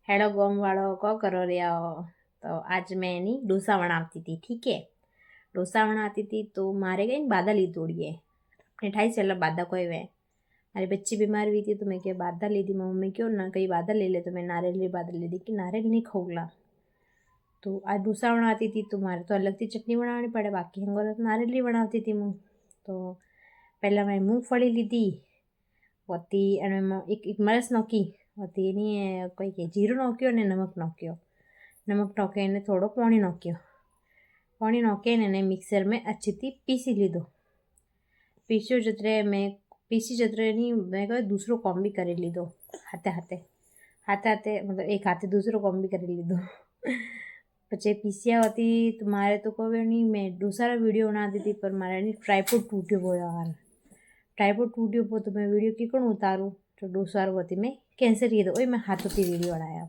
Hello गोम वालों को करो रहे हो। तो आज मैं नहीं डोसा बनाती थी। ठीक है, डोसा बनाती थी तो मारे गई बादा ली तोड़िए अपने 28 चल बादा कोई वे मेरी बच्ची बीमार हुई थी तो मैं क्या बादा ली थी। मम्मी क्यों ना कहीं बादा ले ले, तो मैं नारियल की बादा ले दी कि नारियल नहीं खोगला। तो आज डोसा बनाती थी तो मारे तो अलग थी चटनी बनानी पड़े, बाकी हंगोरा तो नारियल ही बनाती थी मैं। तो पहला मैं मूँगफली ली थी होती एक मरस नोकी होती नहीं कोई के जीरो नोक्यो ने नमक नोक्यो, नमक नोके थोड़ो पानी नोक्यो, पानी नोके ने मिक्सर में अच्छी थी पीसी लीधो। पीस्यो जतरे मैं पीसी जतरे नहीं मैं कोई दूसरो काम भी कर लीधो, हाथे हाथे हाथे हाथे मतलब एक हाथे दूसरो काम भी कर लीधो। पचे पीसिया होती तो मारे तो कोई नहीं मैं दूसरा वीडियो बनाती थी पर मारे नहीं ट्राईपोड टूट्यो वो यार। ट्राईपोड टूट्यो पो तो मैं वीडियो की कौन उतारूँ, तो दूसरा होती मैं कैंसिल की दो मैं हाथों की वीडियो बनाया।